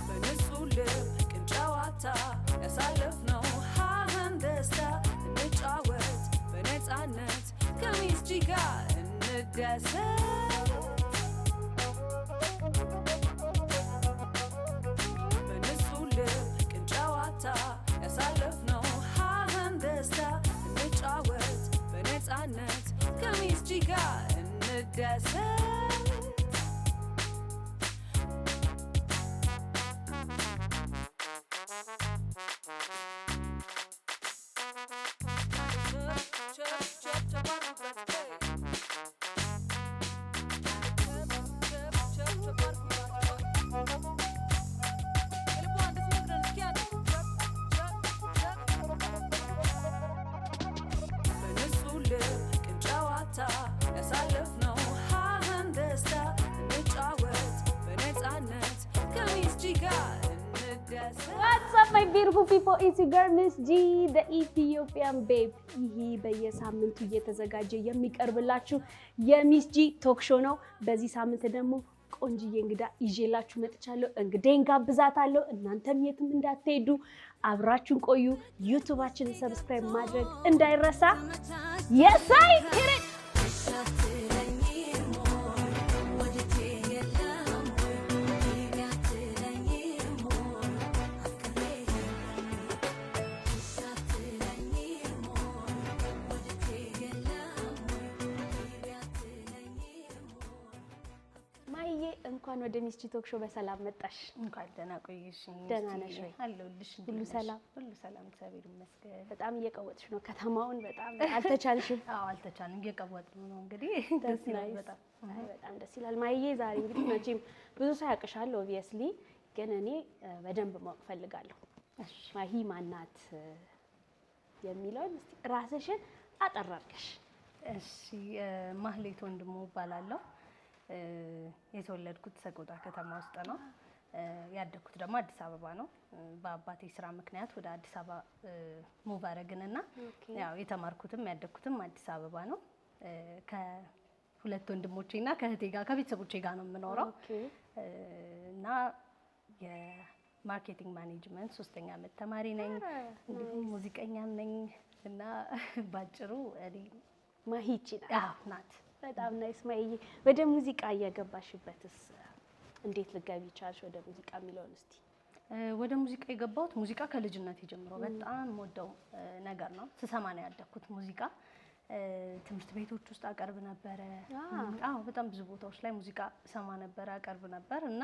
በንጹህ ልብ ቅን ጨዋታ ያሳለፍነው ሀህን ደስታ እንጫወት በነፃነት ከሚስጂ ጋር እንደሰት በንጹህ ልብ ቅን ጨዋታ ያሳለፍነው ሀህን ደስታ እንጫወት በነፃነት ከሚስጂ ጋር እንደሰት What's up my beautiful people? It's your girl Miss G, the Ethiopian babe. ይሄ በየሳምንቱ እየተዘጋጀ የሚቀርብላችሁ የሚስ ጂ ቶክ ሾው ነው። በዚህ ሳምንት ደግሞ ቆንጅዬ እንግዳ ይዤላችሁ መጥቻለሁ። እንግዳዬን ጋብዛታለሁ። እናንተም የትም እንዳትሄዱ አብራችሁን ቆዩ። ዩቲዩባችንን ሰብስክራይብ ማድረግ እንዳይረሳ። Yes I hit it. እንኳን ወደ ሚስ ጂ ቶክ ሾው በሰላም መጣሽ። እንኳን ደህና ቆየሽ። ደህና ነሽ ወይ? አለሁልሽ። ሁሉ ሰላም? ሁሉ ሰላም እግዚአብሔር ይመስገን። በጣም እየቀወጥሽ ነው ከተማውን። በጣም አልተቻልሽም? አዎ አልተቻልንም፣ እየቀወጥን ነው እንግዲህ። ደስ ይላል በጣም። በጣም ደስ ይላል። ማይዬ ዛሬ እንግዲህ መቼም ብዙ ሰው ያውቅሻል ኦብቪየስሊ፣ ግን እኔ በደንብ ማወቅ ፈልጋለሁ። እሺ ማሂ ማናት የሚለውን እስቲ ራስሽን አጠር አድርገሽ። እሺ ማህሌት ወንድሙ እባላለሁ። የተወለድኩት ሰቆጣ ከተማ ውስጥ ነው። ያደግኩት ደግሞ አዲስ አበባ ነው። በአባቴ ስራ ምክንያት ወደ አዲስ አበባ ሙቭ አደረግንና ያው የተማርኩትም ያደግኩትም አዲስ አበባ ነው። ከሁለት ወንድሞቼና ከእህቴ ጋር ከቤተሰቦቼ ጋር ነው የምኖረው። እና የማርኬቲንግ ማኔጅመንት 3ኛ ዓመት ተማሪ ነኝ። እንዲሁም ሙዚቀኛም ነኝ። እና ባጭሩ እኔ ማሂቺ ናት። በጣም ናይስ ማሂዬ። ወደ ሙዚቃ እየገባሽበትስ እንዴት ልትገቢ ቻልሽ ወደ ሙዚቃ የሚለውን እስቲ። ወደ ሙዚቃ የገባሁት ሙዚቃ ከልጅነቴ ጀምሮ በጣም ወደው ነገር ነው። ስሰማ ነው ያደግኩት ሙዚቃ። ትምህርት ቤቶች ውስጥ አቀርብ ነበረ። በጣም ብዙ ቦታዎች ላይ ሙዚቃ ሰማ ነበር፣ አቀርብ ነበር እና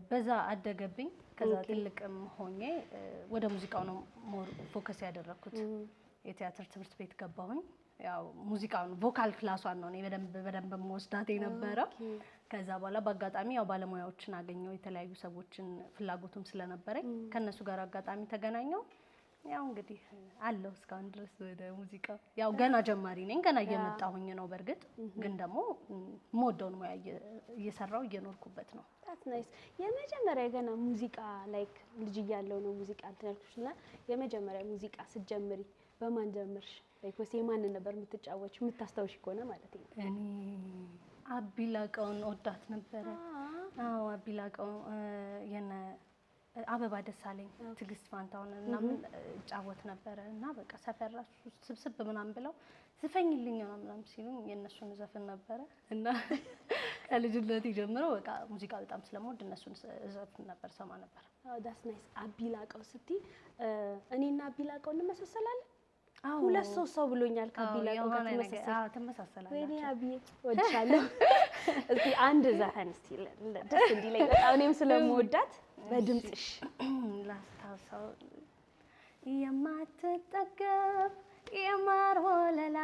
በዛ አደገብኝ። ከዛ ትልቅም ሆኜ ወደ ሙዚቃው ነው ሞር ፎከስ ያደረኩት። የቲያትር ትምህርት ቤት ገባሁኝ። ያው ሙዚቃውን ቮካል ክላሷን ነው እኔ በደንብ መወስዳት የነበረው። ከዛ በኋላ በአጋጣሚ ያው ባለሙያዎችን አገኘው፣ የተለያዩ ሰዎችን ፍላጎቱም ስለነበረኝ ከነሱ ጋር አጋጣሚ ተገናኘው። ያው እንግዲህ አለው እስካሁን ድረስ ወደ ሙዚቃ። ያው ገና ጀማሪ ነኝ፣ ገና እየመጣሁኝ ነው። በርግጥ ግን ደግሞ ሞደውን ሙያ እየሰራው እየኖርኩበት ነው። that's nice። የመጀመሪያ ገና ሙዚቃ ላይክ ልጅ እያለሁ ነው ሙዚቃ እንትን ያልኩሽና የመጀመሪያ ሙዚቃ ስትጀምሪ በማን ጀመርሽ? ላይክ ወይስ የማን ነበር የምትጫወቺው የምታስታውሽ ከሆነ ማለት ነው? እኔ አቢላቀውን ወዳት ነበረ። አቢላቀው የነ አበባ ደሳለኝ፣ ትግስት ፋንታውን እና ምን ጫወት ነበረ እና በቃ ሰፈር ራሱ ስብስብ ምናምን ብለው ዝፈኝልኝ ምናምን ሲሉኝ የነሱን ዘፈን ነበረ እና ከልጅነቴ ጀምሮ በቃ ሙዚቃ በጣም ስለምወድ እነሱን ዘፈን ነበር ሰማ ነበር። that's nice። አቢላቀው ስትይ እኔና አቢላቀው እንመሳሰላለን። ሁለት ሰው ብሎኛል ከአቢላቀው ጋር ተመሳሰላላችሁ። ወይኔ አቢዬ ወድሻለሁ። እስቲ አንድ ዘፈን እስቲ ደስ እንዲለኝ በጣም እኔም ስለምወዳት በድምጽሽ ላስታውሰው። የማትጠገብ የማር ወለላ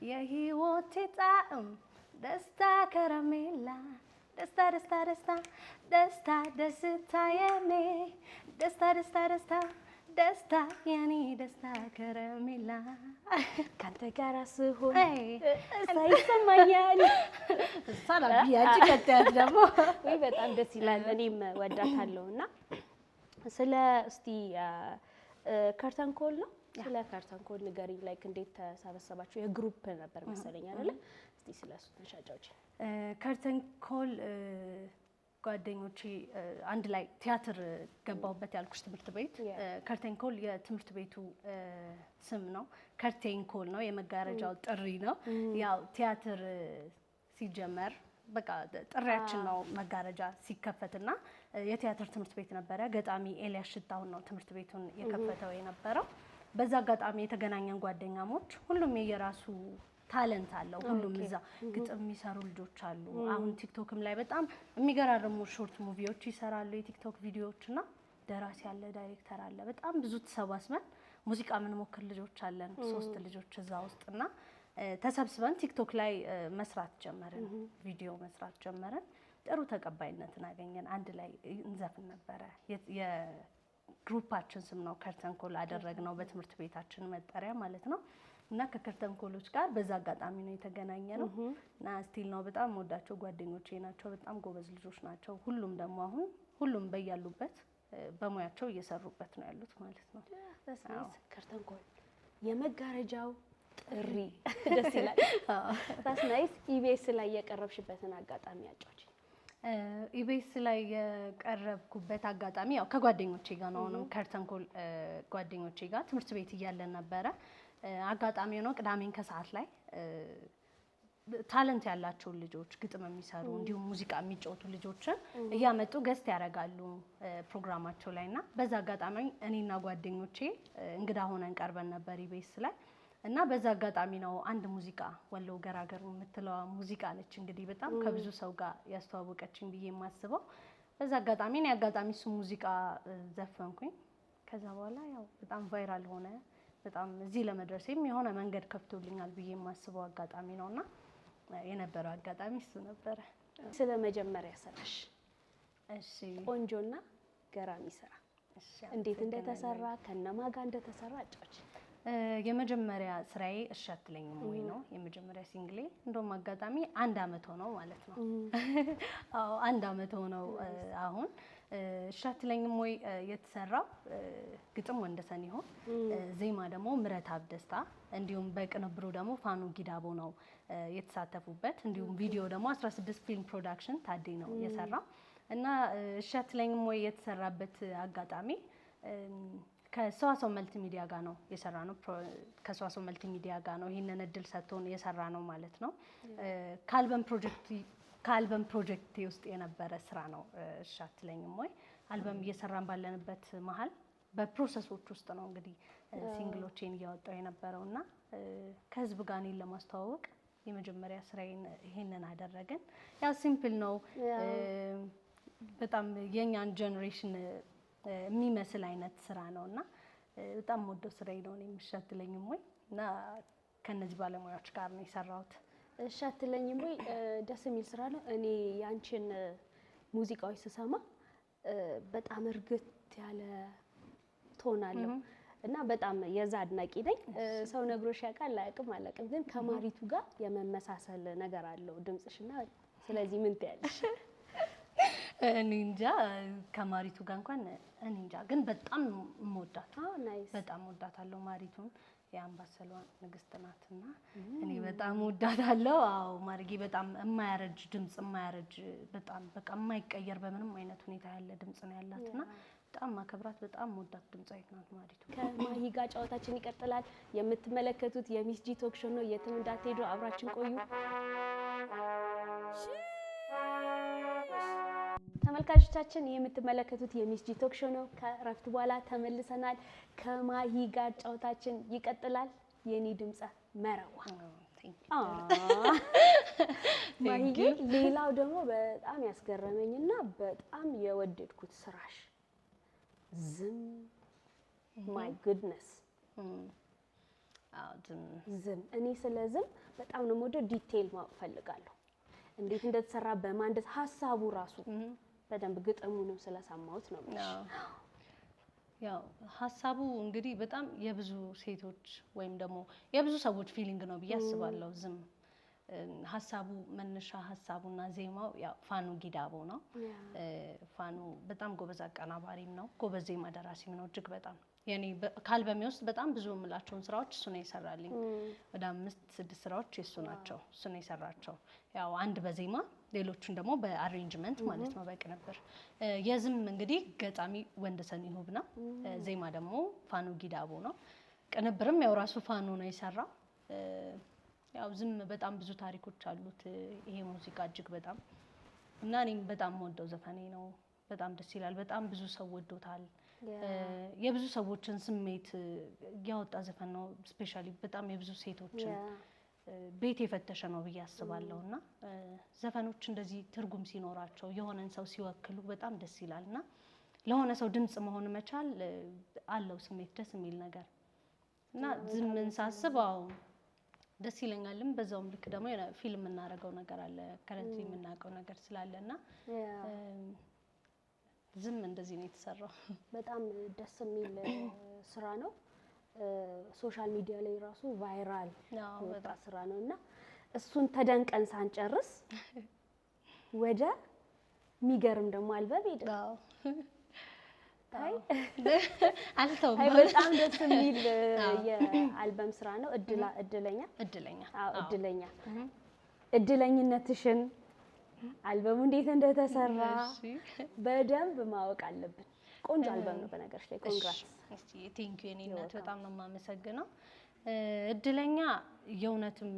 የህይወቴ ጣዕም ደስታ ከረሜላ ደስታ ደስታ ደስታ ደስታ ደስታ የኔ ደስታ ደስታ ደስታ ደስታ የኔ ደስታ ከረሜላ ካንተ ጋር ስሆን ሳይሰማኛል። ሰላም ያቺ ከተያት ደግሞ ወይ በጣም ደስ ይላል። እኔም ወዳታለሁና ስለ እስቲ ከርተን ኮል ነው ስለ ከርተን ኮል ንገሪኝ። ላይክ እንዴት ተሰበሰባችሁ? የግሩፕ ነበር መሰለኝ አይደለ? እስቲ ስለሱ ተሻጫዎች። ከርተን ኮል ጓደኞቼ አንድ ላይ ቲያትር ገባሁበት ያልኩሽ ትምህርት ቤት። ከርተን ኮል የትምህርት ቤቱ ስም ነው። ከርቴን ኮል ነው የመጋረጃው ጥሪ ነው። ያው ቲያትር ሲጀመር በቃ ጥሪያችን ነው መጋረጃ ሲከፈትና የቲያትር ትምህርት ቤት ነበረ። ገጣሚ ኤልያስ ሽታሁን ነው ትምህርት ቤቱን የከፈተው የነበረው። በዛ አጋጣሚ የተገናኘን ጓደኛሞች ሁሉም የየራሱ ታለንት አለው። ሁሉም እዛ ግጥም የሚሰሩ ልጆች አሉ። አሁን ቲክቶክም ላይ በጣም የሚገራርሙ ሾርት ሙቪዎች ይሰራሉ፣ የቲክቶክ ቪዲዮዎችና ደራሲ አለ፣ ዳይሬክተር አለ። በጣም ብዙ ተሰባስበን ሙዚቃ የምንሞክር ልጆች አለን፣ 3 ልጆች እዛ ውስጥና ተሰብስበን ቲክቶክ ላይ መስራት ጀመርን፣ ቪዲዮ መስራት ጀመርን። ጥሩ ተቀባይነትን አገኘን። አንድ ላይ እንዘፍን ነበረ። የግሩፓችን ስም ነው ከርተን ኮል አደረግነው፣ በትምህርት ቤታችን መጠሪያ ማለት ነው። እና ከከርተን ኮሎች ጋር በዛ አጋጣሚ ነው የተገናኘ ነው። እና ስቲል ነው በጣም ወዳቸው ጓደኞቼ ናቸው። በጣም ጎበዝ ልጆች ናቸው። ሁሉም ደግሞ አሁን ሁሉም በያሉበት በሙያቸው እየሰሩበት ነው ያሉት ማለት ነው። ከርተን ኮል የመጋረጃው ጥሪ ደስ ይላል። ታስ ናይስ። ኢቢኤስ ላይ የቀረብሽበትን አጋጣሚ አጫውቺ። ኢቢኤስ ላይ የቀረብኩበት አጋጣሚ ያው ከጓደኞቼ ጋር ነው። አሁንም ከርተን ኮል ጓደኞቼ ጋር ትምህርት ቤት እያለን ነበረ። አጋጣሚ ነው ቅዳሜን ከሰዓት ላይ ታለንት ያላቸውን ልጆች ግጥም የሚሰሩ እንዲሁም ሙዚቃ የሚጫወቱ ልጆችን እያመጡ ገስት ያደርጋሉ ፕሮግራማቸው ላይና በዛ አጋጣሚ እኔና ጓደኞቼ እንግዳ ሆነን ቀርበን ነበር ኢቢኤስ ላይ። እና በዛ አጋጣሚ ነው አንድ ሙዚቃ ወሎ ገራገር የምትለው ሙዚቃ ነች እንግዲህ በጣም ከብዙ ሰው ጋር ያስተዋወቀችኝ ብዬ የማስበው። በዛ አጋጣሚ ነው ያጋጣሚ እሱ ሙዚቃ ዘፈንኩኝ። ከዛ በኋላ ያው በጣም ቫይራል ሆነ። በጣም እዚህ ለመድረሴም የሆነ መንገድ ከፍቶልኛል ብዬ የማስበው አጋጣሚ ነውና የነበረው አጋጣሚ እሱ ነበረ። ስለ መጀመሪያ ስራሽ እሺ፣ ቆንጆና ገራሚ ስራ እንዴት እንደተሰራ ከነማን ጋር እንደተሰራ አጫውቺ። የመጀመሪያ ስራዬ እሺ አትለኝም ወይ ነው የመጀመሪያ ሲንግሌ። እንደውም አጋጣሚ 1 አመት ሆነው ማለት ነው። አዎ 1 አመት ሆነው አሁን እሺ አትለኝም ወይ የተሰራው ግጥም ወንደሰን ይሁን፣ ዜማ ደግሞ ምረታብ ደስታ፣ እንዲሁም በቅንብሩ ደግሞ ፋኑ ጊዳቦ ነው የተሳተፉበት። እንዲሁም ቪዲዮ ደግሞ 16 ፊልም ፕሮዳክሽን ታዴ ነው የሰራው። እና እሺ አትለኝም ወይ የተሰራበት አጋጣሚ ከሰዋሰው መልቲ ሚዲያ ጋር ነው የሰራ ነው። ከሰዋሰው መልቲ ሚዲያ ጋር ነው ይሄንን እድል ሰጥቶን የሰራ ነው ማለት ነው። ከአልበም ፕሮጀክት ውስጥ የነበረ ስራ ነው እሺ አትለኝም ወይ። አልበም እየሰራን ባለንበት መሀል በፕሮሰሶች ውስጥ ነው እንግዲህ ሲንግሎቼን እያወጣው የነበረውና ከህዝብ ጋር እኔን ለማስተዋወቅ የመጀመሪያ ስራዬን ይሄንን አደረግን። ያው ሲምፕል ነው በጣም የኛን ጀነሬሽን የሚመስል አይነት ስራ ነውና በጣም ወደው ስራዬ ነው እሺ አትለኝም ወይ። እና ከነዚህ ባለሙያዎች ጋር ነው የሰራሁት። እሺ አትለኝም ወይ ደስ የሚል ስራ ነው። እኔ ያንቺን ሙዚቃዎች ስሰማ በጣም እርግት ያለ ቶን አለው እና በጣም የዛ አድናቂ ነኝ። ሰው ነግሮሽ ያውቃል አያውቅም አላውቅም፣ ግን ከማሪቱ ጋር የመመሳሰል ነገር አለው ድምጽሽና። ስለዚህ ምን ትያለሽ? እኔ እንጃ ከማሪቱ ጋር እንኳን እኔ እንጃ፣ ግን በጣም እምወዳት በጣም እወዳታለሁ ማሪቱን። የአምባሰሏ ንግስት ናትና እኔ በጣም እወዳታለሁ። አዎ ማርጌ በጣም የማያረጅ ድምጽ የማያረጅ በጣም በቃ የማይቀየር በምንም አይነት ሁኔታ ያለ ድምጽ ነው ያላትና በጣም ማከብራት በጣም እወዳት ድምጻዊት ናት ማሪቱ። ከማሂ ጋር ጨዋታችን ይቀጥላል። የምትመለከቱት የሚስ ጂ ቶክ ሾው ነው። የትም እንዳትሄዱ አብራችን ቆዩ። ተመልካቾቻችን የምትመለከቱት የሚስ ጂ ቶክ ሾው ነው። ከረፍት በኋላ ተመልሰናል። ከማሂ ጋር ጨዋታችን ይቀጥላል። የኔ ድምጽ መረዋ ማሂ። ሌላው ደግሞ በጣም ያስገረመኝና በጣም የወደድኩት ስራሽ ዝም። ማይ ጉድነስ ዝም። እኔ ስለ ዝም በጣም ነው የምወደው። ዲቴይል ማወቅ ፈልጋለሁ። እንዴት እንደተሰራ በማን ሀሳቡ ራሱ በደንብ ግጥሙንም ስለሰማሁት ነው ማለት ነው። ያው ሀሳቡ እንግዲህ በጣም የብዙ ሴቶች ወይም ደግሞ የብዙ ሰዎች ፊሊንግ ነው ብዬ አስባለሁ። ዝም ሀሳቡ መነሻ ሀሳቡና ዜማው ያው ፋኑ ጊዳቦ ነው። ፋኑ በጣም ጎበዝ አቀናባሪም ነው፣ ጎበዝ ዜማ ደራሲም ነው እጅግ በጣም የኔ ከአልበሜ ውስጥ በጣም ብዙ የምላቸውን ስራዎች እሱ ነው የሰራልኝ። ወደ 5-6 ስራዎች የሱ ናቸው፣ እሱ ነው የሰራቸው። ያው አንድ በዜማ ሌሎቹን ደግሞ በአሬንጅመንት ማለት ነው በቅንብር። የዝም እንግዲህ ገጣሚ ወንደሰን ይሁብ ነው፣ ዜማ ደግሞ ፋኑ ጊዳቦ ነው። ቅንብርም ያው ራሱ ፋኑ ነው የሰራው። ያው ዝም በጣም ብዙ ታሪኮች አሉት ይሄ ሙዚቃ እጅግ በጣም እና እኔም በጣም ወደው ዘፈኔ ነው። በጣም ደስ ይላል። በጣም ብዙ ሰው ወዶታል። የብዙ ሰዎችን ስሜት ያወጣ ዘፈን ነው። ስፔሻሊ በጣም የብዙ ሴቶችን ቤት የፈተሸ ነው ብዬ አስባለሁና ዘፈኖች እንደዚህ ትርጉም ሲኖራቸው የሆነን ሰው ሲወክሉ በጣም ደስ ይላልና ለሆነ ሰው ድምጽ መሆን መቻል አለው ስሜት ደስ የሚል ነገር እና ዝምን ሳስበው ደስ ይለኛልም። በዛውም ልክ ደግሞ ፊልም እናደርገው ነገር አለ ከረንት የምናውቀው ነገር ስላለና ዝም እንደዚህ ነው የተሰራው። በጣም ደስ የሚል ስራ ነው። ሶሻል ሚዲያ ላይ ራሱ ቫይራል ወጣ ስራ ነውና እሱን ተደንቀን ሳንጨርስ ወደ ሚገርም ደግሞ አልበም ሄደ። አልተውም። በጣም ደስ የሚል የአልበም ስራ ነው። እድለኛነትሽን አልበሙ እንዴት እንደተሰራ በደንብ ማወቅ አለብን። ቆንጆ አልበም ነው በነገርሽ ላይ ኮንግራትስ። እሺ ቴንክ ዩ የኔ እናት በጣም ነው የማመሰግነው። እድለኛ የእውነትም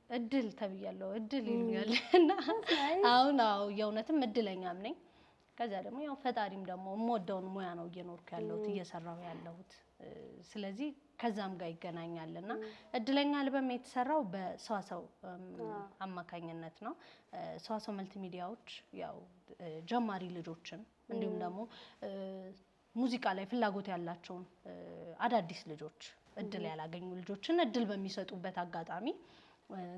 እድል ተብያለሁ። እድል ይሉኛል እና አሁን የእውነትም እድለኛም ነኝ። ከዛ ደግሞ ያው ፈጣሪም ደግሞ የምወደውን ሙያ ነው እየኖርኩ ያለሁት እየሰራሁ ያለሁት። ስለዚህ ከዛም ጋር ይገናኛልና እድለኛ አልበም የተሰራው በሰዋሰው አማካኝነት ነው። ሰዋሰው መልቲ ሚዲያዎች ያው ጀማሪ ልጆችን እንዲሁም ደግሞ ሙዚቃ ላይ ፍላጎት ያላቸውን አዳዲስ ልጆች እድል ያላገኙ ልጆችን እድል በሚሰጡበት አጋጣሚ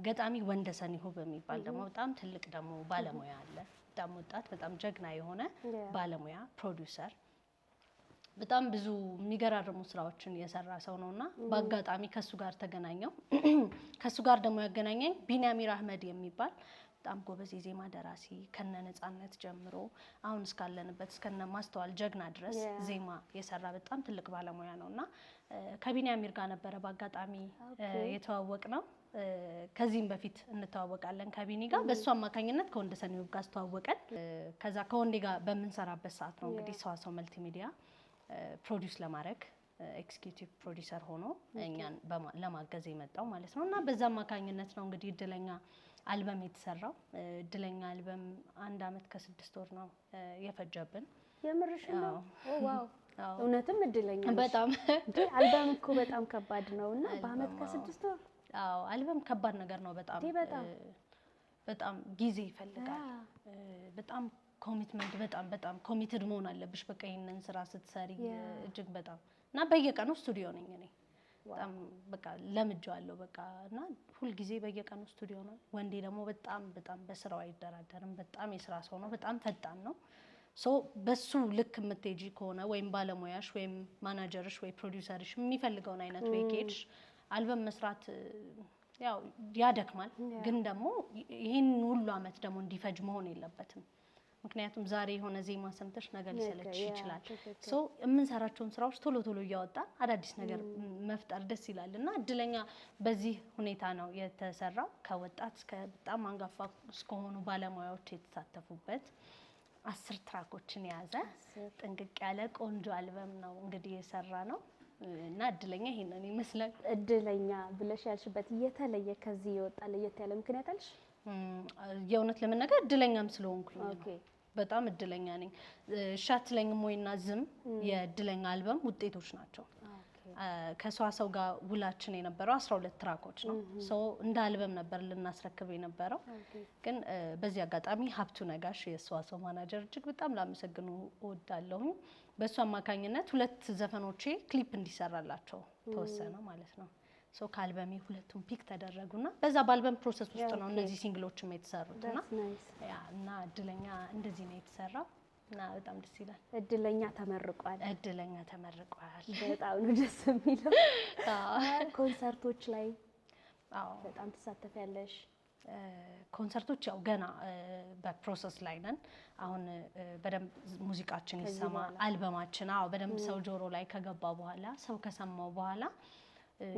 ገጣሚ ወንደሰን ይሁብ በሚባል ደግሞ በጣም ትልቅ ደግሞ ባለሙያ አለ። በጣም ወጣት በጣም ጀግና የሆነ ባለሙያ ፕሮዲዩሰር በጣም ብዙ የሚገራርሙ ስራዎችን የሰራ ሰው ነውና በአጋጣሚ ከሱ ጋር ተገናኘው። ከሱ ጋር ደግሞ ያገናኘኝ ቢኒያሚር አህመድ የሚባል በጣም ጎበዝ የዜማ ደራሲ ከነ ነጻነት ጀምሮ አሁን እስካለንበት እስከነ ማስተዋል ጀግና ድረስ ዜማ የሰራ በጣም ትልቅ ባለሙያ ነውና ከቢኒያሚር ጋር ነበረ በአጋጣሚ የተዋወቅ ነው። ከዚህም በፊት እንተዋወቃለን ከቢኒ ጋር በሱ አማካኝነት ከወንደሰን ይሁብ ጋር ተዋወቀን። ከዛ ከወንዴ ጋር በመንሰራበት ሰዓት ነው እንግዲህ ሰዋሰው መልቲ ሚዲያ ፕሮዲዩስ ለማድረግ ኤክስኪዩቲቭ ፕሮዲዩሰር ሆኖ እኛን ለማገዝ የመጣው ማለት ነው። እና በዛ አማካኝነት ነው እንግዲህ እድለኛ አልበም የተሰራው። እድለኛ አልበም 1 አመት ከ6 ወር ነው የፈጀብን። የምርሽ ነው? ዋው እውነትም እድለኛ በጣም አልበም እኮ በጣም ከባድ ነውና በአመት ከ6 ወር አልበም ከባድ ነገር ነው። በጣም ጊዜ ይፈልጋል። በጣም ኮሚትመንት በጣም ኮሚትድ መሆን አለብሽ። በቃ ይሄንን ስራ ስትሰሪ እጅግ በጣም እና በየቀኑ ስቱዲዮ ነኝ እኔ በጣም በቃ ለምጄዋለሁ በቃ እና ሁሉ ጊዜ በየቀኑ ስቱዲዮ ነው። ወንዴ ደግሞ በጣም በስራው አይደራደርም። በጣም የስራ ሰው ነው። በጣም ፈጣን ነው። ሶ በሱ ልክ የምትሄጂ ከሆነ ወይም ባለሙያሽ ወይም ማናጀርሽ ወይ ፕሮዲዩሰርሽ የሚፈልገውን አይነት ወይ ኬድሽ አልበም መስራት ያው ያደክማል። ግን ደግሞ ይሄን ሁሉ አመት ደግሞ እንዲፈጅ መሆን የለበትም። ምክንያቱም ዛሬ የሆነ ዜማ ሰምተሽ ነገ ሊሰለችሽ ይችላል። ሶ የምንሰራቸውን ስራዎች ቶሎ እያወጣ አዳዲስ ነገር መፍጠር ደስ ይላልና እድለኛ በዚህ ሁኔታ ነው የተሰራው። ከወጣት እስከ በጣም አንጋፋ እስከሆኑ ባለሙያዎች የተሳተፉበት 10 ትራኮችን የያዘ ጥንቅቅ ያለ ቆንጆ አልበም ነው እንግዲህ የሰራ ነው እና እድለኛ ይሄንን ይመስላል። እድለኛ ብለሽ ያልሽበት የተለየ ከዚህ የወጣ ለየት ያለ ምክንያት አለሽ? የእውነት ለመናገር እድለኛም ስለሆንኩኝ በጣም እድለኛ ነኝ። ሻትለኝም ወይና ዝም የእድለኛ አልበም ውጤቶች ናቸው። ከሰዋሰው ጋር ውላችን የነበረው 12 ትራኮች ነው። ሶ እንደ አልበም ነበር ልናስረክብ የነበረው። ግን በዚህ አጋጣሚ ሀብቱ ነጋሽ የሰዋሰው ማናጀር እጅግ በጣም ላመሰግኑ እወዳለሁ። በሱ አማካኝነት 2 ዘፈኖቼ ክሊፕ እንዲሰራላቸው ተወሰነ ማለት ነው። ሶ ከአልበሜ 2ቱም ፒክ ተደረጉና በዛ በአልበም ፕሮሰስ ውስጥ ነው እነዚህ ሲንግሎችም የተሰሩትና እና እድለኛ እንደዚህ ነው የተሰራው እና በጣም ደስ ይላል። እድለኛ ተመርቋል። በጣም ነው ደስ የሚለው። ኮንሰርቶች ላይ በጣም ተሳተፊያለሽ? ኮንሰርቶች ያው ገና በፕሮሰስ ላይ ነን። አሁን በደንብ ሙዚቃችን ይሰማ አልበማችን በደንብ ሰው ጆሮ ላይ ከገባ በኋላ ሰው ከሰማው በኋላ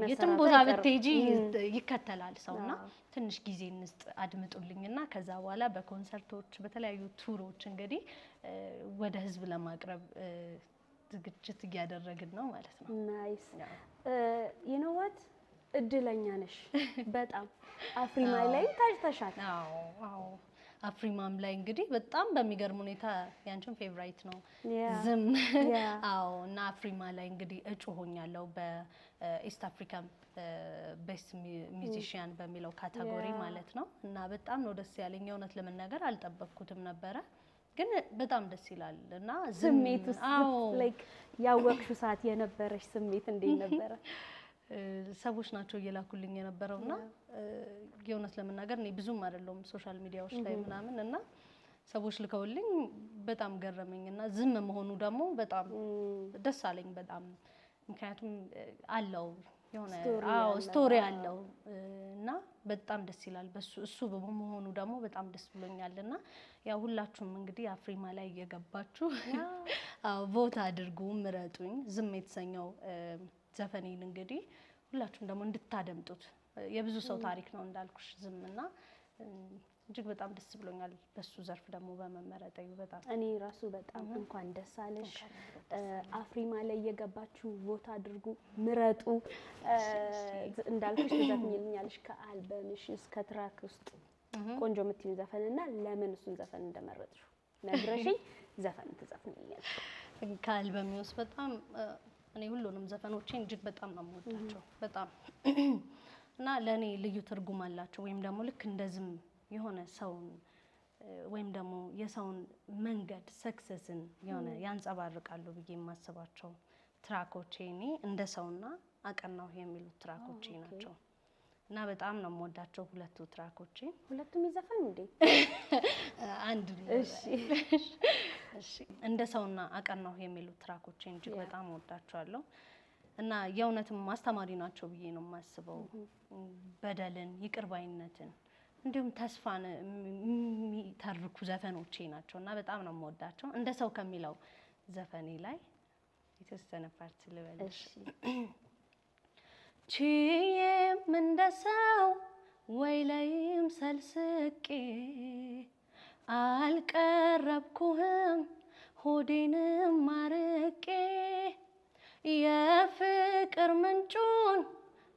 የትም ቦታ ብትሄጂ ይከተላል ሰውና ትንሽ ጊዜ እንስጥ አድምጡልኝና ከዛ በኋላ በኮንሰርቶች በተለያዩ ቱሮች እንግዲህ ወደ ህዝብ ለማቅረብ ዝግጅት እያደረግን ነው ማለት ነው። ናይስ you know what እድለኛ ነሽ በጣም አፍሪማ ላይ ታጅተሻል። አዎ አፍሪማም ላይ እንግዲህ በጣም በሚገርም ሁኔታ ያንቺን ፌቨራይት ነው ዝም እና አፍሪማ ላይ እንግዲህ እጩ ሆኛለሁ በኢስት አፍሪካን ቤስት ሚውዚሺያን በሚለው ካቴጎሪ ማለት ነው። እና በጣም ነው ደስ ያለኝ። እውነት ለመናገር አልጠበቅኩትም ነበረ ግን በጣም ደስ ይላል። እና ስሜት ላይክ ያወቅሽው ሰዓት የነበረሽ ስሜት እንዴት ነበረ? ሰዎች ናቸው እየላኩልኝ የነበረውና የእውነት ለመናገር እኔ ብዙም አይደለም ሶሻል ሚዲያዎች ላይ ምናምን እና ሰዎች ልከውልኝ በጣም ገረመኝና ዝም መሆኑ ደግሞ በጣም ደስ አለኝ በጣም ምክንያቱም አለው የሆነ ስቶሪ አለው እና በጣም ደስ ይላል። እሱ በመሆኑ ደግሞ በጣም ደስ ብሎኛልና ያው ሁላችሁም እንግዲህ አፍሪማ ላይ እየገባችሁ ቮት አድርጉ ምረጡኝ። ዝም የተሰኘው ዘፈኔን እንግዲህ ሁላችሁም ደግሞ እንድታደምጡት የብዙ ሰው ታሪክ ነው እንዳልኩሽ ዝምና እጅግ በጣም ደስ ብሎኛል በሱ ዘርፍ ደግሞ በመመረጤ በጣም እኔ ራሱ በጣም እንኳን ደስ አለሽ። አፍሪማ ላይ እየገባችሁ ቮት አድርጉ ምረጡ። እንዳልኩሽ ትዘፍኝልኛለሽ ከአልበምሽ እስከ ትራክ ውስጥ ቆንጆ የምትይው ዘፈንና ለምን እሱን ዘፈን እንደመረጥሽው ነግረሽኝ ዘፈን ትዘፍኝልኛለሽ። ከአልበም ውስጥ በጣም እኔ ሁሉንም ዘፈኖቼን እጅግ በጣም ነው የምወዳቸው በጣም እና ለኔ ልዩ ትርጉም አላቸው። ወይም ደግሞ ልክ እንደዝም የሆነ ሰውን ወይም ደግሞ የሰውን መንገድ ሰክሰስን የሆነ ያንጸባርቃሉ ብዬ የማስባቸው ትራኮቼ እኔ እንደ ሰውና አቀናው የሚሉት ትራኮቼ ናቸው እና በጣም ነው የምወዳቸው ሁለቱ ትራኮቼ። ሁለቱም ይዘፈኑ እንዴ? አንድ እሺ እንደ ሰውና አቀናው የሚሉት ትራኮቼ እጅግ በጣም ወዳቸዋለሁ እና የእውነትም ማስተማሪ ናቸው ብዬ ነው የማስበው። በደልን ይቅርባይነትን እንዲሁም ተስፋን የሚተርኩ ዘፈኖቼ ናቸው እና በጣም ነው የምወዳቸው። እንደ ሰው ከሚለው ዘፈኔ ላይ የተወሰነ ፓርት ልበልሽ። ቺዬም እንደ ሰው ወይ ላይም ሰልስቄ አልቀረብኩህም ሆዴንም አርቄ የፍቅር ምንጩን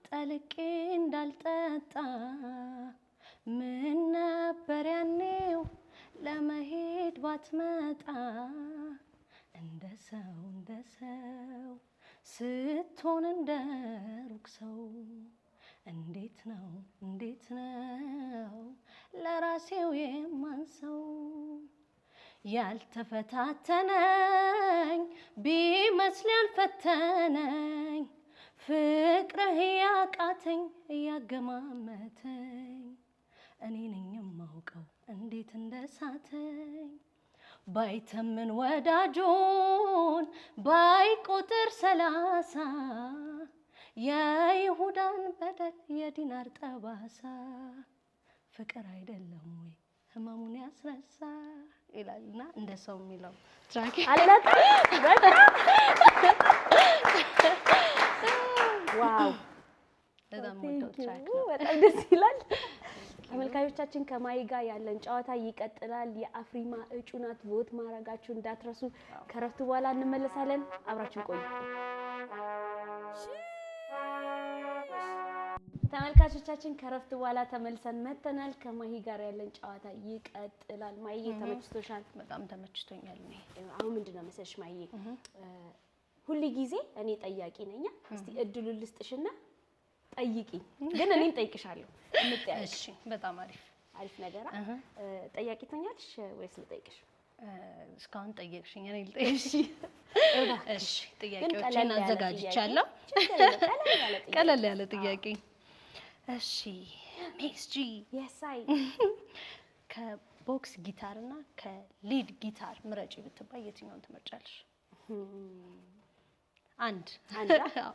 ጠልቄ እንዳልጠጣ ምን ነበር ያኔው ለመሄድ ባትመጣ እንደ ሰው ስትሆን እንደ ሩቅ ሰው እንዴት ነው ለራሴው የማንሰው ያልተፈታተነኝ ቢመስል ያልፈተነኝ ፍቅርህ ያቃተኝ ያገማመተኝ እኔ ነኝ የማውቀው እንዴት እንደሳተኝ ባይተምን ወዳጆን ባይቆጥር 30 የይሁዳን በደል የዲናር ጠባሳ ፍቅር አይደለም ወይ ህመሙን ያስረሳ ይላልና እንደ ሰው የሚለው ትራክ አለታ ዋው በጣም ወጣው ትራክ በጣም ደስ ይላል። ተመልካቾቻችን ከማይ ጋር ያለን ጨዋታ ይቀጥላል። የአፍሪማ እጩ ናት። ቮት ማድረጋችሁ እንዳትረሱ። ከረፍት በኋላ እንመለሳለን። አብራችን ቆዩ። ተመልካቾቻችን ከረፍት በኋላ ተመልሰን መተናል። ከማይ ጋር ያለን ጨዋታ ይቀጥላል። ማይ ተመችቶሻል? በጣም ተመችቶኛል። አሁን ምንድነው መሰለሽ ማይ ሁሉ ጊዜ እኔ ጠያቂ ነኝ። እስቲ እድሉን ልስጥሽና ጠይቂ፣ ግን እኔም ጠይቅሻለሁ። እሺ በጣም አሪፍ ነገር ጠያቂ ትሆኛለሽ ወይስ ልጠይቅሽ? እስካሁን ጠየቅሽኝ፣ እኔ ልጠይቅሽ። እሺ ጥያቄዎችን አዘጋጅቻለሁ። ቀለል ያለ ጥያቄ። እሺ ሚስጂ የሳይ ከቦክስ ጊታር እና ከሊድ ጊታር ምረጪ ብትባይ የትኛውን ትመርጫለሽ? አንድ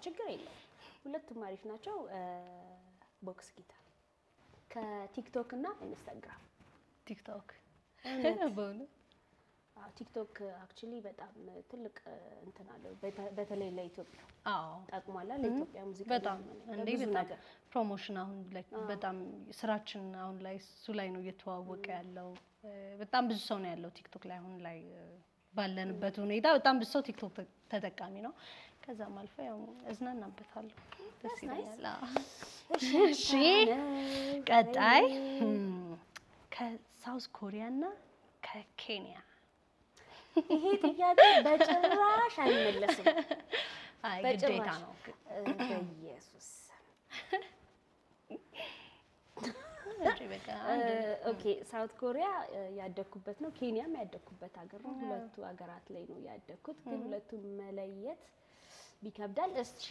ችግር የለም፣ ሁለቱም አሪፍ ናቸው። ቦክስ ጊታር ከቲክቶክ እና ኢንስታግራም። ቲክቶክ በእውነት ቲክቶክ አክቹሊ በጣም ትልቅ እንትን አለው በተለይ ለኢትዮጵያ ጠቅሟል። ለኢትዮጵያ ሙዚቃ በጣም እንዴ በጣም ፕሮሞሽን አሁን ላይ በጣም ስራችን አሁን ላይ እሱ ላይ ነው እየተዋወቀ ያለው። በጣም ብዙ ሰው ነው ያለው ቲክቶክ ላይ አሁን ላይ ባለንበት ሁኔታ በጣም ብዙ ሰው ቲክቶክ ተጠቃሚ ነው። ከዛም አልፎ ያው እዝናናበታለሁ። ደስ ይላል። እሺ ቀጣይ ከሳውዝ ኮሪያ እና ከኬንያ ይሄ ጥያቄ በጭራሽ አይመለስም። አይ ግዴታ ነው። በኢየሱስ ኦኬ ሳውት ኮሪያ ያደኩበት ነው። ኬንያም ያደኩበት ሀገር ነው። ሁለቱ ሀገራት ላይ ነው ያደኩት፣ ግን ሁለቱም መለየት ቢከብዳል። እስኪ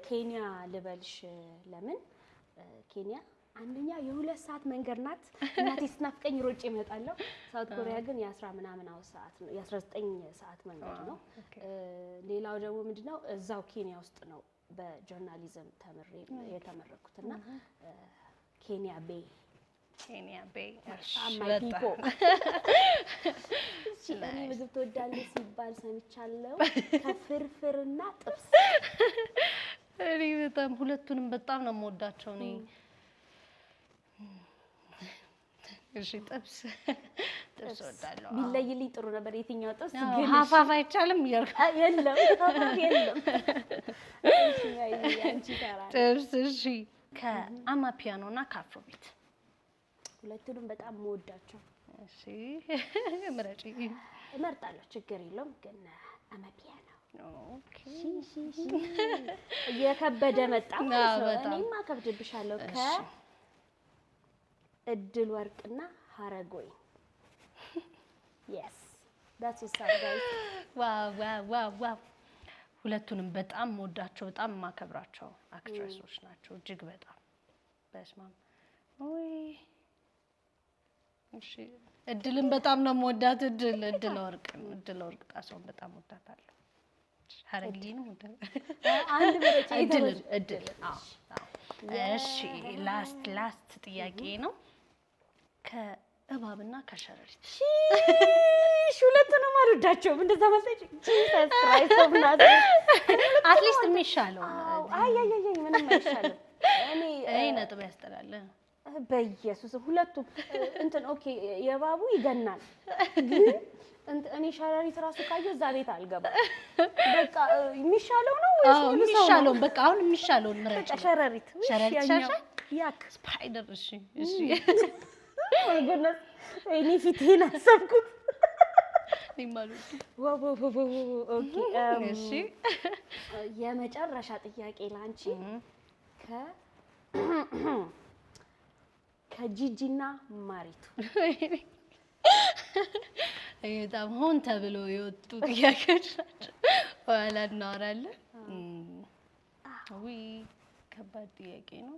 ኬንያ ልበልሽ። ለምን ኬንያ አንደኛ የ2 ሰዓት መንገድ ናት። እናቴ ስትናፍቀኝ ሮጬ እመጣለሁ። ሳውት ኮሪያ ግን የ10 ምናምን ሰዓት ነው፣ የ19 ሰዓት መንገድ ነው። ሌላው ደግሞ ምንድነው እዛው ኬንያ ውስጥ ነው በጆርናሊዝም ተምሬ የተመረኩትና ኬንያ ቤይ በጣም እኔ ምግብ ትወዳለሽ ሲባል ሰምቻለሁ። ከፍርፍርና ጥብስ እኔ በጣም ሁለቱንም በጣም ነው የምወዳቸው። እኔ እሺ ጥብስ ወዳለሁ። ቢለይልኝ ጥሩ ነበር። የትኛው ጥብስ ግን ሀፋፍ አይቻልም ይርካ የለም የለም። እሺ አንቺ ታራ ጥብስ። እሺ ከአማፒያኖ እና ከአፍሮቢት ሁለቱንም በጣም የምወዳቸው። እሺ ምረጪ። እመርጣለሁ፣ ችግር የለውም። ግን አማፒያኖ ኦኬ። እየከበደ መጣ ማለት ነው። እኔማ ከብድብሻለሁ። ከእድል ወርቅና ሀረጎይ yes that's what's up guys። ዋው ሁለቱንም በጣም የምወዳቸው በጣም የማከብራቸው አክትረሶች ናቸው። እጅግ በጣም በስማም ወይ እሺ እድልን በጣም ነው የምወዳት። እድል ወርቅ ጣሰውን በጣም ወዳታለሁ። ሀረግሊን አንድ በረጭ እድል እሺ ላስት ጥያቄ ነው ከእባብና ከሸረሪት። ሁለቱንም አልወዳቸውም። እንደዛ መሰለኝ ጂሰስ ክራይስት ኦፍ ናዝሬት አትሊስት የሚሻለው አይ ምንም አይሻልም። እኔ ነጥብ ያስጠላል። በኢየሱስ ሁለቱም እንትን ኦኬ የባቡ ይገናል፣ ግን እኔ ሸረሪት ራሱ ካየሁ እዛ ቤት አልገባም። በቃ የሚሻለው ነው ወይስ የሚሻለው? በቃ አሁን የሚሻለውን ምረጭ። ሸረሪት ያክ ስፓይደር። እሺ ወይ ጎነስ እኔ ፊቴን አሰብኩት። ኦኬ እሺ የመጨረሻ ጥያቄ ላንቺ ከጂጂና ማሪቱ። በጣም ሆን ተብሎ የወጡ ጥያቄዎች ናቸው። በኋላ እናወራለን። ከባድ ጥያቄ ነው።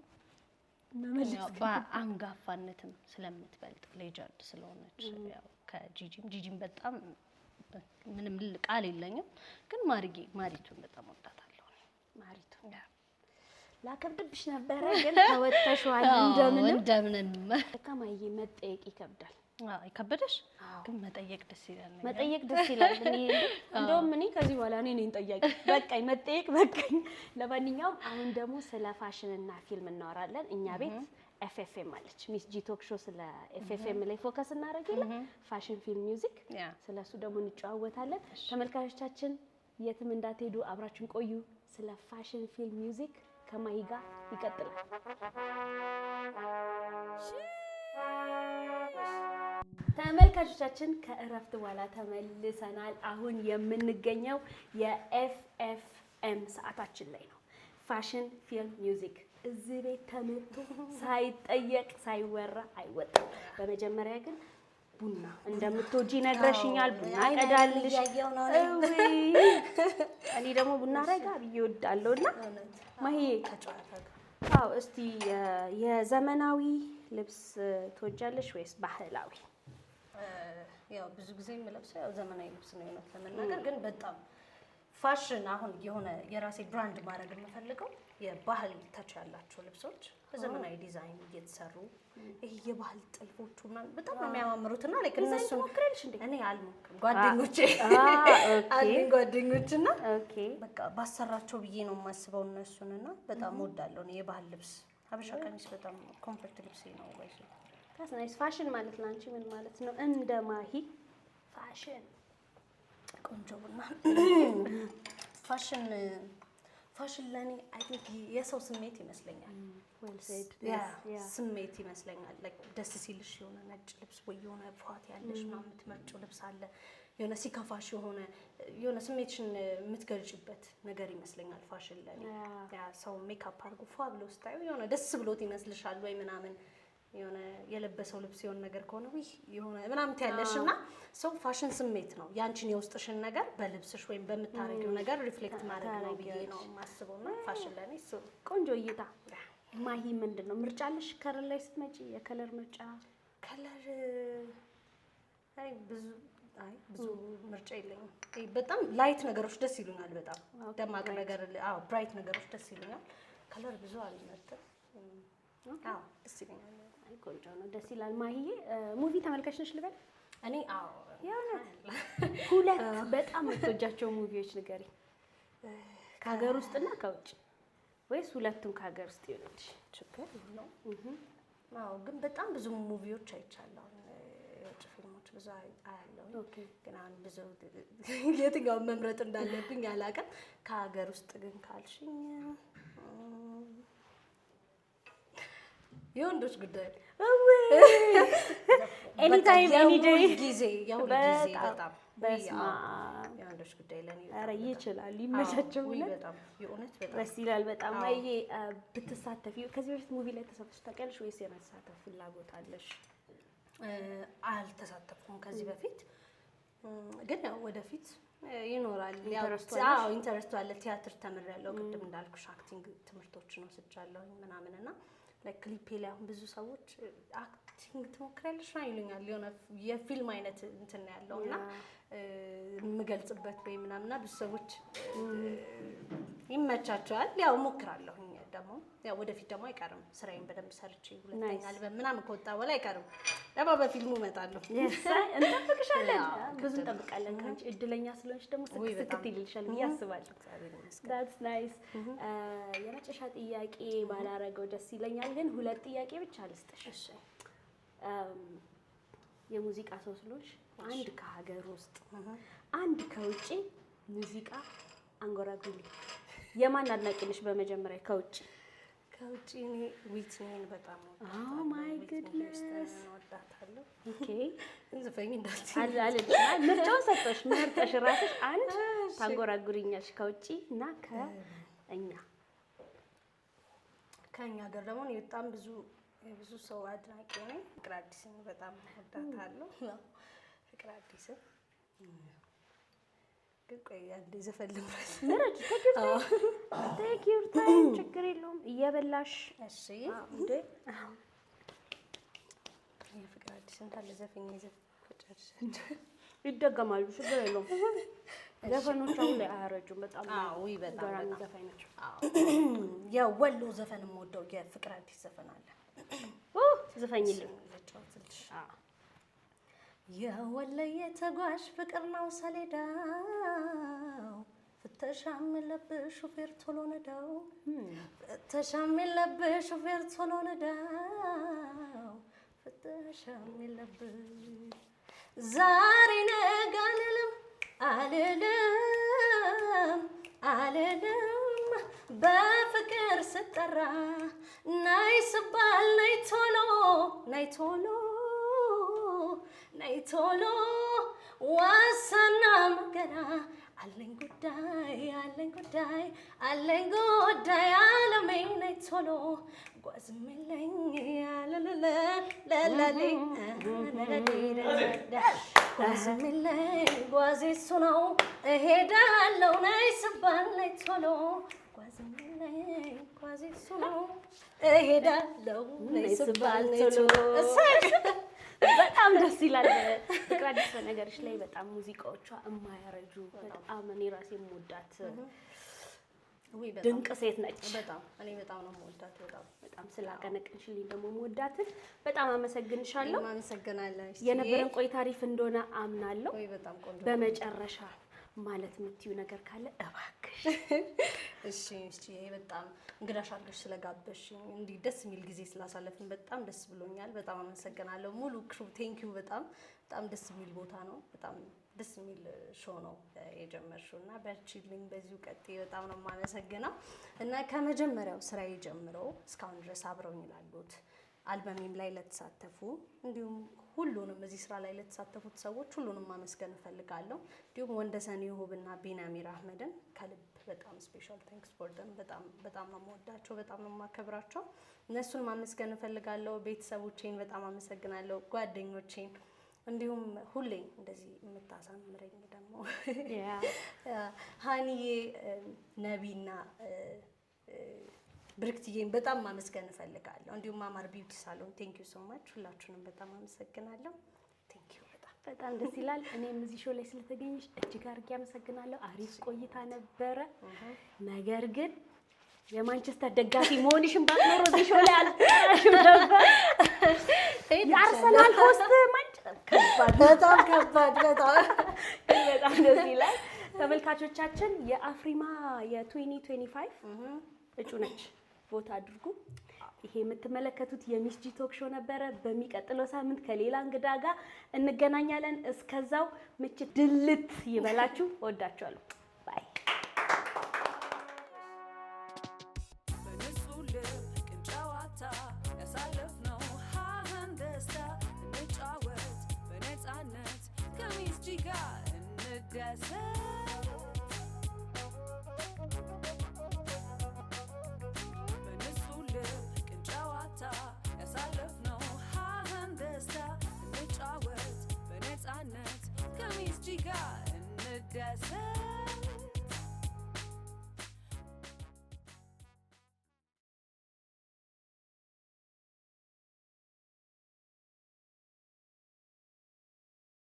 በአንጋፋነትም ስለምትበልጥ ሌጀንድ ስለሆነች ያው ከጂጂም በጣም ምንም ቃል የለኝም፣ ግን ማሪቱን በጣም ወዳታለሁ። ማሪቱ ላከብድብሽ ነበረ፣ ግን ተወተሽዋል። እንደምንም ከማዬ መጠየቅ ይከብዳል። ይከበደሽ? ግን መጠየቅ ደስ ይላል። መጠየቅ ደስ ይላል። እንደውም እኔ ከዚህ በኋላ እኔ ነኝ ጠያቂ። በቃኝ መጠየቅ በቃኝ። ለማንኛውም አሁን ደግሞ ስለ ፋሽንና ፊልም እናወራለን። እኛ ቤት ኤፍኤፍኤም አለች፣ ሚስ ጂ ቶክ ሾው። ስለ ኤፍኤፍኤም ላይ ፎከስ እናደርጋለን። ፋሽን፣ ፊልም፣ ሚውዚክ፣ ስለሱ ደግሞ እንጨዋወታለን። ተመልካቾቻችን የትም እንዳትሄዱ፣ አብራችን ቆዩ። ስለ ፋሽን፣ ፊልም፣ ሚውዚክ ከማሂ ጋር ይቀጥላል። ተመልካቾቻችን ከእረፍት በኋላ ተመልሰናል። አሁን የምንገኘው የኤፍኤፍኤም ሰዓታችን ላይ ነው። ፋሽን፣ ፊልም፣ ሚውዚክ እዚህ ቤት ተመቶ ሳይጠየቅ ሳይወራ አይወጣም። በመጀመሪያ ግን ቡና እንደምትወጂ ነግረሽኛል። ቡና ቀዳልሽ። እኔ ደግሞ ቡና ረጋ ብዬ እወዳለሁና ማሂዬ አዎ፣ እስቲ የዘመናዊ ልብስ ትወጃለሽ ወይስ ባህላዊ? ያው ብዙ ጊዜ የምለብሰው ያው ዘመናዊ ልብስ ነው። እውነት ለመናገር ግን በጣም ፋሽን አሁን የሆነ የራሴ ብራንድ ማድረግ የምፈልገው የባህል ታች ያላቸው ልብሶች በዘመናዊ ዲዛይን እየተሰሩ ይሄ የባህል ጥልፎቹ ምናምን በጣም ነው የሚያማምሩትና ላይክ እነሱ እኔ አልሞክርም ጓደኞችና በቃ ባሰራቸው ብዬ ነው የማስበው እነሱንና በጣም እወዳለሁ እኔ የባህል ልብስ ሀበሻ ቀሚስ በጣም ኮምፎርት ልብስ ነው ወይስ ታስናይስ ፋሽን ማለት ላንቺ ምን ማለት ነው እንደ ማሂ ፋሽን ቆንጆና ፋሽን ለኔ አይ ቲንክ የሰው ስሜት ይመስለኛል ስሜት ይመስለኛል ላይክ ደስ ሲልሽ የሆነ ነጭ ልብስ ወይ የሆነ ፏት ያለሽ ምናምን የምትመርጪው ልብስ አለ የሆነ ሲከፋሽ የሆነ ስሜትሽን የምትገልጪበት ነገር ይመስለኛል ፋሽን ለኔ ያ ሰው ሜካፕ አድርጎ ፏ ብሎ ስታዩ የሆነ ደስ ብሎት ይመስልሻል ወይ ምናምን የሆነ የለበሰው ልብስ የሆነ ነገር ከሆነ ወይ የሆነ ምናምን ታያለሽና ሰው ፋሽን ስሜት ነው ያንቺን የውስጥሽን ነገር በልብስሽ ወይም በምታረጊው ነገር ሪፍሌክት ማድረግ ነው ብዬ ነው የማስበውና ፋሽን ለኔ እሱ ቆንጆ እይታ ማሂ ምንድነው ምርጫ አለሽ ከለር ላይ ስትመጪ የከለር ምርጫ ከለር ብዙ ምርጫ የለኝም በጣም ላይት ነገሮች ደስ ይሉኛል በጣም ደማቅ ነገር ብራይት ነገሮች ደስ ይሉኛል ከለር ብዙ አልመርጥም ደስ ይለኛል ቆንጆ ነው ደስ ይላል ማሂዬ ሙቪ ተመልካች ነሽ ልበል እኔ ሁለት በጣም የምትወጃቸው ሙቪዎች ንገሪ ከሀገር ውስጥና ከውጭ ወይስ ሁለቱም ከሀገር ውስጥ ይሆንልሽ ችግር ነው ግን በጣም ብዙ ሙቪዎች አይቻለሁ የውጭ ፊልሞች ብዙ አያለሁ ግን አሁን ብዙ የትኛውን መምረጥ እንዳለብኝ አላውቅም ከሀገር ውስጥ ግን ካልሽኝ የወንዶች ጉዳይ ኤኒ ታይም ኤኒ ዴይ ጊዜ በጣም የወንዶች ጉዳይ ለኔ ኧረ ይችላል ይመቻቸው በጣም የእውነት በጣም ደስ ይላል በጣም ማሂዬ ብትሳተፊ ከዚህ በፊት ሙቪ ላይ ተሳተፍሽ ታውቂያለሽ ወይስ የመሳተፍ ፍላጎት አለሽ አልተሳተፍኩም ከዚህ በፊት ግን ያው ወደፊት ይኖራል ኢንተረስቱ አለ ቲያትር ተምሬያለሁ ቅድም እንዳልኩሽ አክቲንግ ትምህርቶችን ወስጃለሁ ምናምንና ላይክ ክሊፕ ላይ አሁን ብዙ ሰዎች አክቲንግ ትሞክሪያለሽ ይሉኛል የሆነ የፊልም አይነት እንትን ያለውና የምገልጽበት ወይ ምናምንና ብዙ ሰዎች ይመቻቸዋል ያው እሞክራለሁ ደግሞ ያው ወደፊት ደግሞ አይቀርም ስራዬን በደንብ ሰርቼ ሁለተኛ አልበም ምናምን ከወጣ በኋላ አይቀርም ደግሞ በፊልሙ እመጣለሁ እንጠብቅሻለን ብዙ እንጠብቃለን ካንቺ እድለኛ ስለሆንሽ ደግሞ ስክት ይልሻል ብዬ አስባለሁ that's nice የመጨረሻ ጥያቄ ባላረገው ደስ ይለኛል ግን ሁለት ጥያቄ ብቻ ልስጥሽ እሺ የሙዚቃ ሰው ስለሆንሽ አንድ ከሀገር ውስጥ አንድ ከውጪ ሙዚቃ አንጎራጉሪ የማን አድናቂ ነሽ በመጀመሪያ ከውጪ እኔ ዊትኒን በጣም ኦ ማይ ጉድነስ ወዳታለሁ ኦኬ ዘፈኝ እንዳልኩ ምርጫውን ሰጠሽ መርጠሽ ራስሽ አንድ ታንጎራጉሪኛሽ ከውጪ እና ከኛ ሀገር ደግሞ በጣም ብዙ ሰው አድናቂ ነኝ ፍቅር አዲስን በጣም ወዳታለሁ ፍቅር አዲስን ግን ቆይ አንዴ ዘፈን ልምረጥ ምረጭ take your time ችግር የለውም እየበላሽ እሺ እንዴ የፍቅር አዲስን ታለ ዘፈኝ ይዘፈጫለሽ ይደገማሉ ችግር የለውም ዘፈኖች አሁን ላይ አያረጁም በጣም በጣም ዘፈን ናቸው የወሎ ዘፈን የምወደው የፍቅር አዲስ ዘፈን አለ ዘፈኝልኝ የወለየ ተጓዥ ፍቅር ነው ሰሌዳው ፍተሻም የለብሽ ሹፌር ቶሎ ነዳው ፍተሻም የለብሽ ሹፌር ቶሎ ነዳው ፍተሻም የለብሽ ዛሬ ነገ አልልም በፍቅር ስጠራ ናይ ስባል ናይ ቶሎ ዋሳና መገና አለኝ ጉዳይ አለሜ ናይ ቶሎ ጓዝምለኝ ጓዝምለኝ ጓዜ እሱ ነው እሄዳለሁ ናይ ስባል ናይ ቶሎ ጓዝምለኝ ጓዜ እሱ ነው እሄዳለሁ ናይ ስባል ናይ ቶሎ በጣም ደስ ይላል። ፍቅር አዲስ በነገርሽ ላይ በጣም ሙዚቃዎቿ የማያረጁ በጣም እኔ ራሴ የምወዳት ድንቅ ሴት ነች። በጣም እኔ በጣም ነው የምወዳት። በጣም ስላቀነቀንሽልኝ ደግሞ የምወዳትን በጣም አመሰግንሻለሁ። አመሰግናለሁ። የነበረን ቆይታ አሪፍ እንደሆነ አምናለሁ። በጣም ቆንጆ። በመጨረሻ ማለት የምትዩ ነገር ካለ እባክሽ። እሺ በጣም እንግዳሽ አድርገሽ ስለጋበዝሽኝ እንዲህ ደስ የሚል ጊዜ ስላሳለፍን በጣም ደስ ብሎኛል። በጣም አመሰግናለሁ። ሙሉ ክሩ ቴንኪው። በጣም ደስ የሚል ቦታ ነው። በጣም ደስ የሚል ሾው ነው የጀመርሽው እና በርቺልኝ፣ በዚሁ ቀጥይ። በጣም ነው የማመሰግነው እና ከመጀመሪያው ስራዬ ጀምሮ እስካሁን ድረስ አብረውኝ ላሉት አልበሜም ላይ ለተሳተፉ እንዲሁም ሁሉንም እዚህ ስራ ላይ ለተሳተፉት ሰዎች ሁሉንም ማመስገን እፈልጋለሁ። እንዲሁም ወንደሰን ይሁብና ቢናሚር አህመድን ከልብ በጣም ስፔሻል ቴንክስ ፎር ደም። በጣም ነው የምወዳቸው፣ በጣም ነው የማከብራቸው። እነሱን ማመስገን እፈልጋለሁ። ቤተሰቦቼን በጣም አመሰግናለሁ፣ ጓደኞቼን እንዲሁም ሁሌ እንደዚህ የምታሳምረኝ ደግሞ ሃኒዬ፣ ነቢና ብርክትዬን በጣም ማመስገን እፈልጋለሁ። እንዲሁም ማማር ቢዩቲ ሳሎን ቴንክ ዩ ሶ ማች። ሁላችሁንም በጣም አመሰግናለሁ። ቴንክ ዩ። በጣም ደስ ይላል። እኔም እዚህ ሾው ላይ ስለተገኘሽ እጅግ አድርጌ አመሰግናለሁ። አሪፍ ቆይታ ነበረ። ነገር ግን የማንቸስተር ደጋፊ መሆንሽን ባትኖር እዚህ ሾው ላይ አልጠራሽም ነበር። የአርሰናል ሆስት በጣም ከባድ በጣም ደስ ይላል። ተመልካቾቻችን የአፍሪማ የ2025 እጩ ነች፣ ቮት አድርጉ። ይሄ የምትመለከቱት የሚስ ጂ ቶክ ሾው ነበረ። በሚቀጥለው ሳምንት ከሌላ እንግዳ ጋር እንገናኛለን። እስከዛው ምችት ድልት ይበላችሁ። ወዳችኋለሁ። ባይ። በንጹህ ልብ ቅን ጨዋታ ያሳለፍነው ሀህን ደስታ እንጫወት በነፃነት ከሚስ ጂ ጋር እንደሰት። በንጹህ ልብ ቅን ጨዋታ ያሳለፍነው ሀህን ደስታ እንጫወት በነፃነት ከሚስ ጂ ጋር እንደሰት።